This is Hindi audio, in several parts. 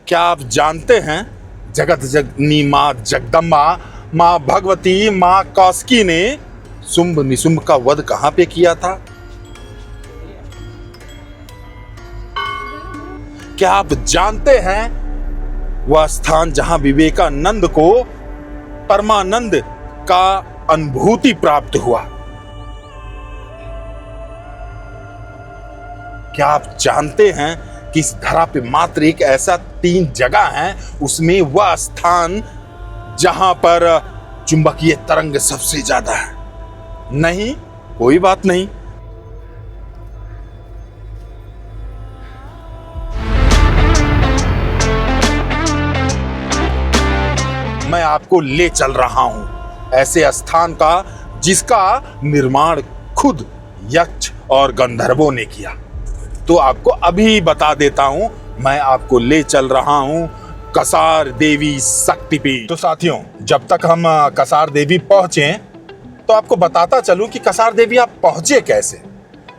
क्या आप जानते हैं जगत जननी माँ जगदम्बा, माँ भगवती, माँ कौसकी ने शुंभ निशुंभ का वध कहां पे किया था? क्या आप जानते हैं वह स्थान जहां विवेकानंद को परमानंद का अनुभूति प्राप्त हुआ? क्या आप जानते हैं कि इस धरा पे मात्र एक ऐसा 3 जगह है, उसमें वह स्थान जहां पर चुंबकीय तरंग सबसे ज्यादा है? नहीं, कोई बात नहीं। मैं आपको ले चल रहा हूं ऐसे स्थान का जिसका निर्माण खुद यक्ष और गंधर्वों ने किया। तो आपको अभी बता देता हूं, मैं आपको ले चल रहा हूं कसार देवी शक्तिपीठ। तो साथियों, जब तक हम कसार देवी पहुंचे तो आपको बताता चलूं कि कसार देवी आप पहुंचे कैसे।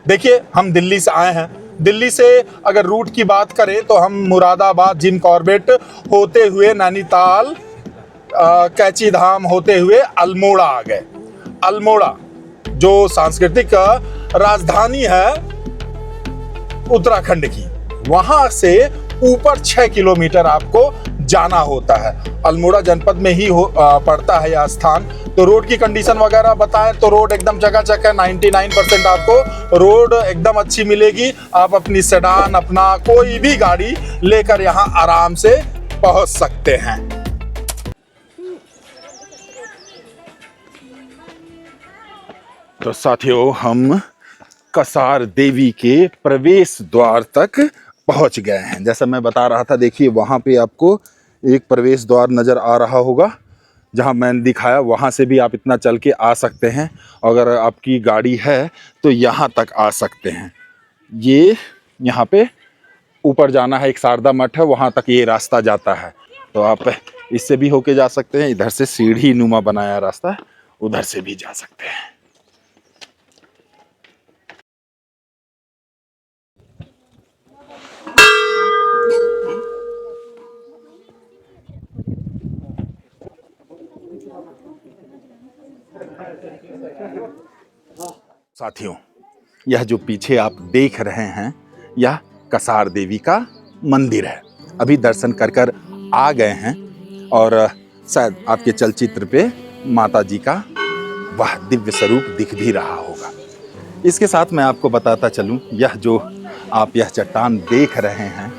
देखिए, हम दिल्ली से आए हैं। दिल्ली से अगर रूट की बात करें तो हम मुरादाबाद, जिम कॉर्बेट होते हुए नैनीताल, कैची धाम होते हुए अल्मोड़ा आ गए। अल्मोड़ा जो सांस्कृतिक राजधानी है उत्तराखंड की, वहां से ऊपर 6 किलोमीटर आपको जाना होता है। अल्मोड़ा जनपद में ही पड़ता है यह स्थान। तो रोड की कंडीशन वगैरह बताएं तो रोड एकदम चकाचक है। 99% आपको रोड एकदम अच्छी मिलेगी। आप अपनी सेडान, अपना कोई भी गाड़ी लेकर यहां आराम से पहुंच सकते हैं। तो साथियों, हम कसार देवी के प्रवेश द्वार तक पहुंच गए हैं। जैसा मैं बता रहा था, देखिए वहां पे आपको एक प्रवेश द्वार नजर आ रहा होगा, जहां मैंने दिखाया वहां से भी आप इतना चल के आ सकते हैं। अगर आपकी गाड़ी है तो यहां तक आ सकते हैं। ये यहाँ पे ऊपर जाना है, एक शारदा मठ है, वहां तक ये रास्ता जाता है। तो आप इससे भी होके जा सकते हैं। इधर से सीढ़ी नुमा बनाया रास्ता, उधर से भी जा सकते हैं। साथियों, यह जो पीछे आप देख रहे हैं, यह कसार देवी का मंदिर है। अभी दर्शन कर आ गए हैं और शायद आपके चलचित्र पे माता जी का वह दिव्य स्वरूप दिख भी रहा होगा। इसके साथ मैं आपको बताता चलूं, यह जो आप यह चट्टान देख रहे हैं,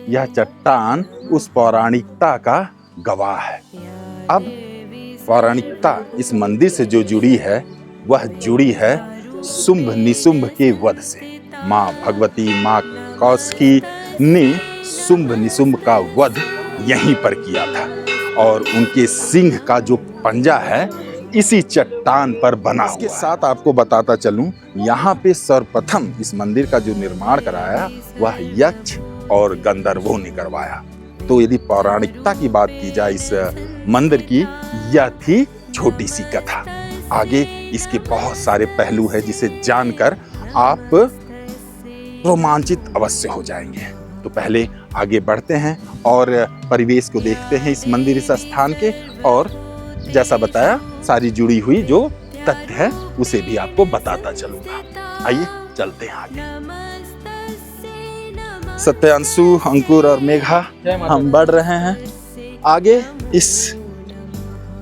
यह चट्टान उस पौराणिकता का गवाह है। अब पौराणिकता इस मंदिर से जो जुड़ी है, वह जुड़ी है शुंभ निशुंभ के वध से। माँ भगवती, माँ कौसकी ने शुंभ निशुंभ का वध यहीं पर किया था और उनके सिंह का जो पंजा है इसी चट्टान पर बना हुआ है। इसके साथ आपको बताता चलूं, यहाँ पे सर्वप्रथम इस मंदिर का जो निर्माण कराया वह यक्ष और गंधर्वों ने करवाया। तो यदि पौराणिकता की बात की जाए इस मंदिर की, यह थी छोटी सी कथा। आगे इसके बहुत सारे पहलू हैं जिसे जानकर आप रोमांचित अवश्य हो जाएंगे। तो पहले आगे बढ़ते हैं और परिवेश को देखते हैं इस मंदिर, इस स्थान के, और जैसा बताया सारी जुड़ी हुई जो तथ्य है उसे भी आपको बताता चलूंगा। आइए चलते हैं आगे। सत्यांशु, अंकुर और मेघा, हम बढ़ रहे हैं आगे इस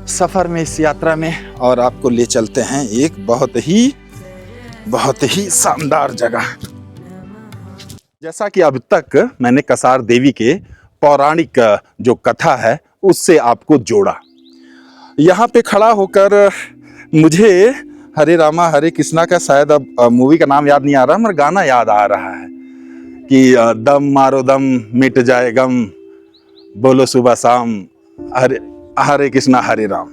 सफर में, इस यात्रा में, और आपको ले चलते हैं एक बहुत ही शानदार जगह। जैसा कि अब तक मैंने कसार देवी के पौराणिक जो कथा है उससे आपको जोड़ा, यहाँ पे खड़ा होकर मुझे हरे रामा हरे कृष्णा का, शायद अब मूवी का नाम याद नहीं आ रहा, मगर गाना याद आ रहा है कि दम मारो दम मिट जाए गम, बोलो सुबह शाम, हरे हरे कृष्णा हरे राम।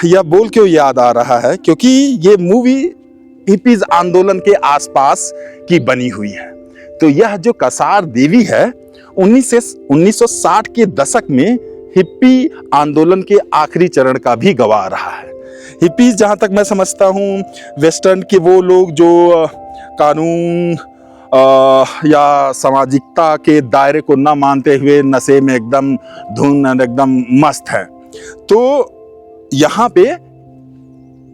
यह बोल क्यों याद आ रहा है? क्योंकि ये मूवी हिपीज आंदोलन के आसपास की बनी हुई है। तो यह जो कसार देवी है 1960 के दशक में हिप्पी आंदोलन के आखिरी चरण का भी गवाह रहा है। हिप्पीज, जहां तक मैं समझता हूं, वेस्टर्न के वो लोग जो कानून या सामाजिकता के दायरे को न मानते हुए नशे में एकदम धुन एकदम मस्त है। तो यहाँ पे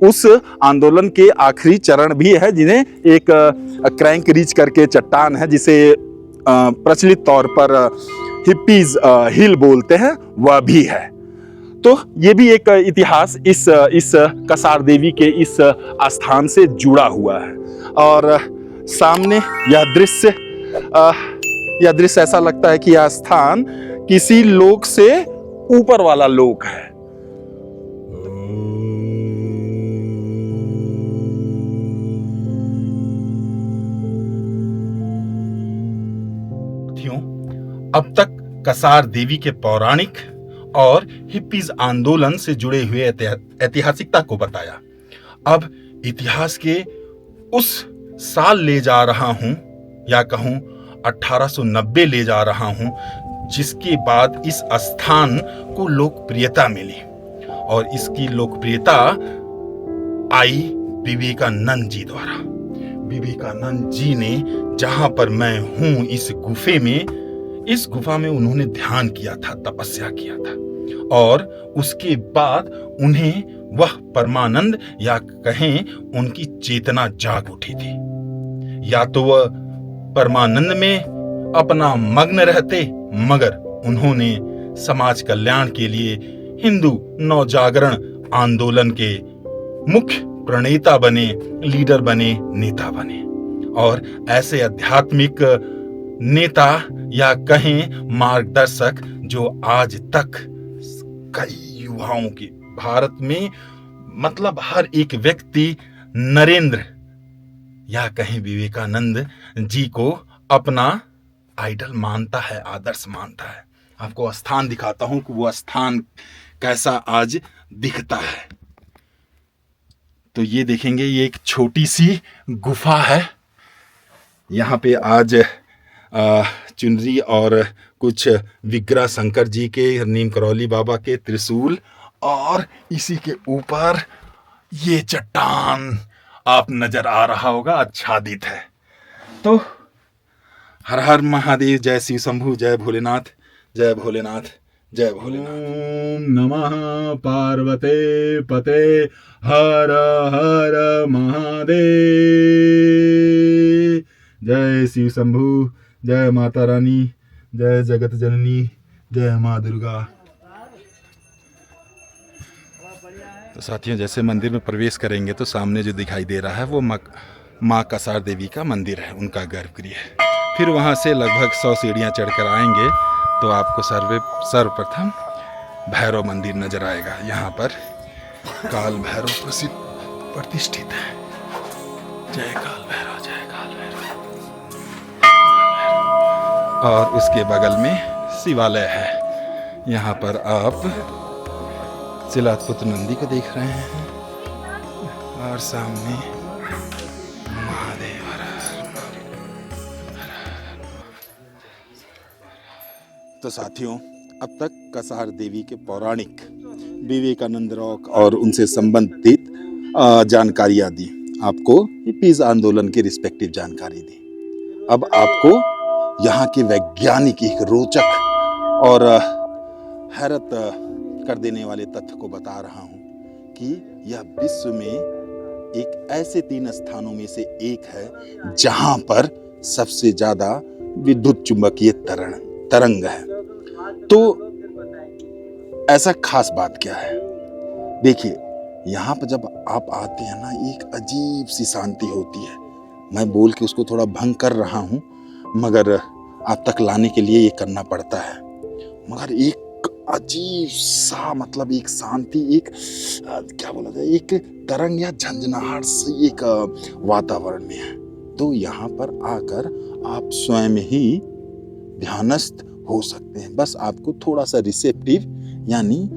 उस आंदोलन के आखिरी चरण भी है, जिन्हें एक क्रैंक रीच करके चट्टान है, जिसे प्रचलित तौर पर हिप्पीज हिल बोलते हैं, वह भी है। तो ये भी एक इतिहास इस कसार देवी के इस स्थान से जुड़ा हुआ है। और सामने यह दृश्य ऐसा लगता है कि यह स्थान किसी लोक से ऊपर वाला लोक है। अब तक कसार देवी के पौराणिक और हिप्पीज आंदोलन से जुड़े हुए ऐतिहासिकता को बताया। अब इतिहास के उस साल ले जा रहा हूं, या कहूं 1890 ले जा रहा हूं, जिसके बाद इस स्थान को लोकप्रियता मिली। और इसकी लोकप्रियता आई विवेकानंद जी द्वारा। विवेकानंद जी ने, जहां पर मैं हूं इस गुफा में उन्होंने ध्यान किया था, तपस्या किया था, और उसके बाद उन्हें वह परमानंद, या कहें उनकी चेतना जाग उठी थी। या तो वह परमानंद में अपना मग्न रहते, मगर उन्होंने समाज कल्याण के लिए हिंदू नवजागरण आंदोलन के मुख्य प्रणेता बने, लीडर बने, नेता बने। और ऐसे आध्यात्मिक नेता, या कहें मार्गदर्शक, जो आज तक कई युवाओं के भारत में, मतलब हर एक व्यक्ति नरेंद्र या कहें विवेकानंद जी को अपना आइडल मानता है, आदर्श मानता है। आपको स्थान दिखाता हूं कि वो स्थान कैसा आज दिखता है। तो ये देखेंगे, ये एक छोटी सी गुफा है। यहाँ पे आज चुनरी और कुछ विग्रह शंकर जी के, नीम करौली बाबा के, त्रिशूल, और इसी के ऊपर ये चट्टान आप नजर आ रहा होगा, आच्छादित है। तो हर हर महादेव, जय शिव शंभु, जय भोलेनाथ, जय भोलेनाथ, जय भोलेनाथ। नमः पार्वते पते हर हर महादेव। जय शिव शंभु, जय माता रानी, जय जगत जननी, जय माँ दुर्गा। तो साथियों, जैसे मंदिर में प्रवेश करेंगे तो सामने जो दिखाई दे रहा है वो माँ कसार देवी का मंदिर है, उनका गर्भगृह है। फिर वहाँ से लगभग 100 सीढ़ियाँ चढ़कर आएंगे तो आपको सर्वप्रथम भैरव मंदिर नजर आएगा। यहाँ पर काल भैरव प्रतिष्ठित है। जय काल भैरव, जय काल भैरव। और उसके बगल में शिवालय है। यहाँ पर आप शिलापुत्र नंदी को देख रहे हैं, और सामने महादेव। तो साथियों, अब तक कसार देवी के पौराणिक, विवेकानंद रॉक और उनसे संबंधित जानकारियाँ दी, आपको हिप्पीज आंदोलन की रिस्पेक्टिव जानकारी दी। अब आपको यहाँ के वैज्ञानिक एक रोचक और हैरत कर देने वाले तथ्य को बता रहा हूँ कि यह विश्व में एक ऐसे 3 स्थानों में से एक है जहाँ पर सबसे ज्यादा विद्युत चुंबकीय तरंग है। तो ऐसा खास बात क्या है? देखिए, यहाँ पर जब आप आते हैं ना, एक अजीब सी शांति होती है। मैं बोल के उसको थोड़ा भंग कर रहा हूँ, मगर आप तक लाने के लिए ये करना पड़ता है। मगर एक अजीब सा, मतलब एक शांति, एक क्या बोला जाए, एक तरंग या झंझनाहट से एक वातावरण में है। तो यहाँ पर आकर आप स्वयं ही ध्यानस्थ हो सकते हैं। बस आपको थोड़ा सा रिसेप्टिव, यानी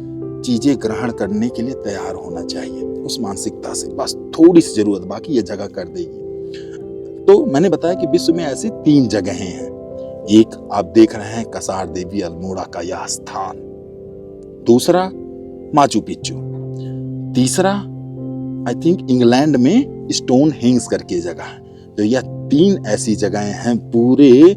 चीजें ग्रहण करने के लिए तैयार होना चाहिए, उस मानसिकता से। बस थोड़ी सी जरूरत, बाकी ये जगह कर देगी। तो मैंने बताया कि विश्व में ऐसी 3 जगहें हैं। एक आप देख रहे हैं कसार देवी अल्मोड़ा का यह स्थान, दूसरा माचू पिच्चू, तीसरा आई थिंक इंग्लैंड में स्टोन हेंग्स करके जगह है। तो यह 3 ऐसी जगहें हैं पूरे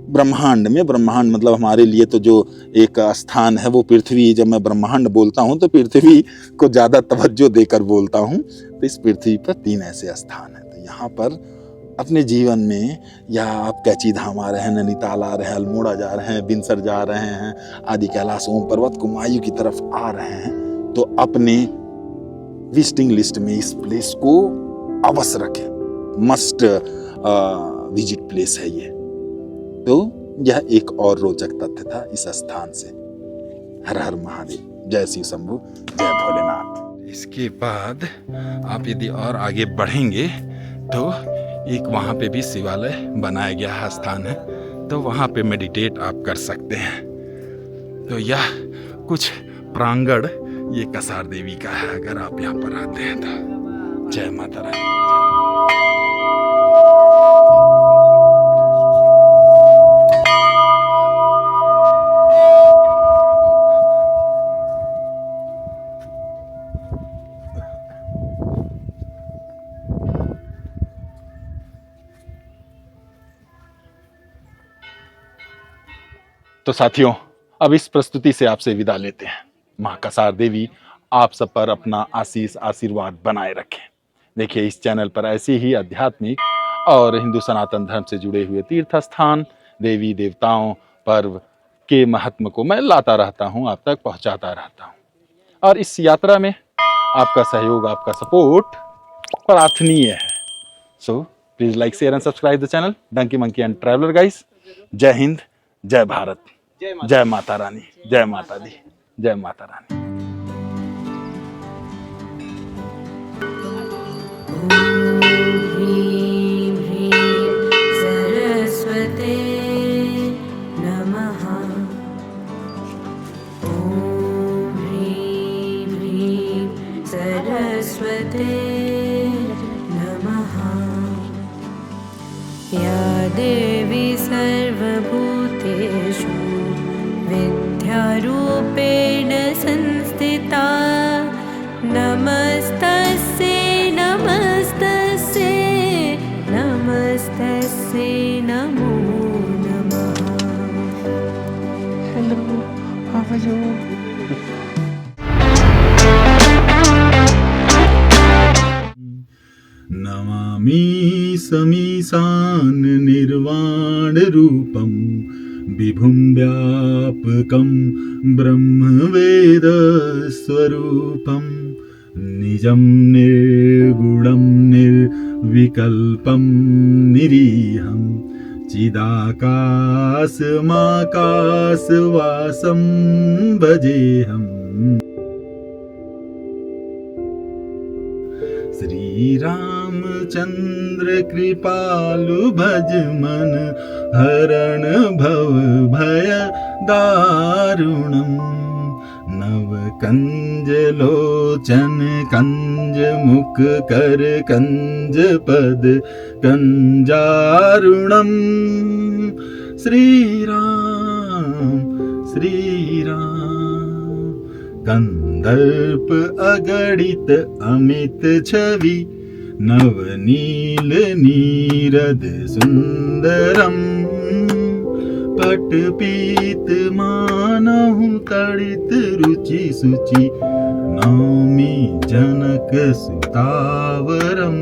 ब्रह्मांड में। ब्रह्मांड मतलब हमारे लिए तो जो एक स्थान है वो पृथ्वी। जब मैं ब्रह्मांड बोलता हूँ तो पृथ्वी को ज़्यादा तवज्जो देकर बोलता हूँ। तो इस पृथ्वी पर 3 ऐसे स्थान हैं। तो यहाँ पर अपने जीवन में, या आप कैची धाम आ रहे हैं, नैनीताल आ रहे हैं, अल्मोड़ा जा रहे हैं, बिनसर जा रहे हैं, आदि कैलाश ओम पर्वत कुमायूं की तरफ आ रहे हैं, तो अपने विजिटिंग लिस्ट में इस प्लेस को अवश्य रखें। मस्ट विजिट प्लेस है ये। तो यह एक और रोचक तथ्य था इस स्थान से। हर हर महादेव, जय शिव शंभु, जय भोलेनाथ। इसके बाद आप यदि और आगे बढ़ेंगे तो एक वहाँ पे भी शिवालय बनाया गया है, स्थान है, तो वहाँ पे मेडिटेट आप कर सकते हैं। तो यह कुछ प्रांगण ये कसार देवी का है, अगर आप यहाँ पर आते हैं तो। जय माता रानी। तो साथियों, अब इस प्रस्तुति से आपसे विदा लेते हैं। माँ कसार देवी आप सब पर अपना आशीष आशीर्वाद बनाए रखें। देखिए, इस चैनल पर ऐसी ही आध्यात्मिक और हिंदू सनातन धर्म से जुड़े हुए तीर्थ स्थान, देवी देवताओं, पर्व के महत्व को मैं लाता रहता हूँ, आप तक पहुँचाता रहता हूँ। और इस यात्रा में आपका सहयोग, आपका सपोर्ट प्रार्थनीय है। So please like, share and subscribe the channel Donkey Monkey and traveller guys. जय हिंद, जय भारत, जय माता रानी, जय माता दी, जय माता रानी। ह्रीं ह्रीं सरस्वते नमः। ॐ ह्रीं ह्रीं सरस्वते नमः। या देवी सर्वभूतेषु विद्यारूपेण संस्थिता, नमस्तस्यै नमस्तस्यै नमस्तस्यै नमो नमः। Hello, how are you? नमामि समीशान निर्वाण रूपम विभुं व्यापकं ब्रह्मवेद स्वरूपं निजं निर्गुणं निर्विकल्पं निरीहं चिदाकाशमाकाशवासं भजेऽहम्। श्री रामचंद्र कृपालु भज मन हरण भव भय दारुणम्। नव कंज लोचन कंज मुख कर कंज पद कंजारुणम्। श्री राम कंदर्प अगणित अमित छवि नवनील नीरद सुंदरम। पट पीत मानहु तड़ित रुचि सुचि नौमि जनक सुतावरम।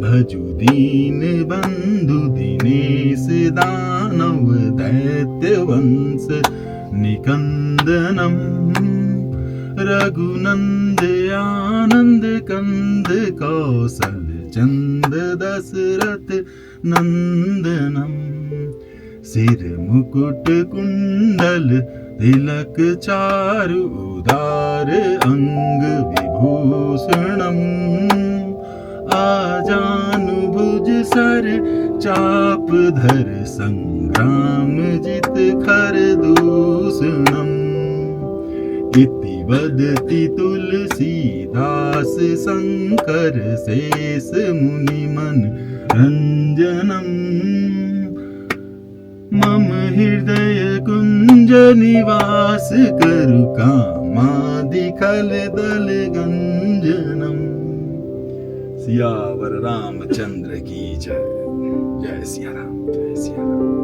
भजु दीन बंधु दिनेश दानव दैत्य वंश निकंदनम। रघुनंद आनंद कंद कौशल चंद दशरथ नंदनम। सिर मुकुट कुंडल तिलक चारु उदार अंग विभूषणम। आजानु भुज सर चाप धर संग्राम जित खर दूषणम। इति वदति तुलसीदास शंकर शेष मुनि मन रंजनम। मम हृदय कुंज निवास करु कामादि खल दल गंजनम। सियावर रामचंद्र की जय। जय सिया राम, जय सिया राम।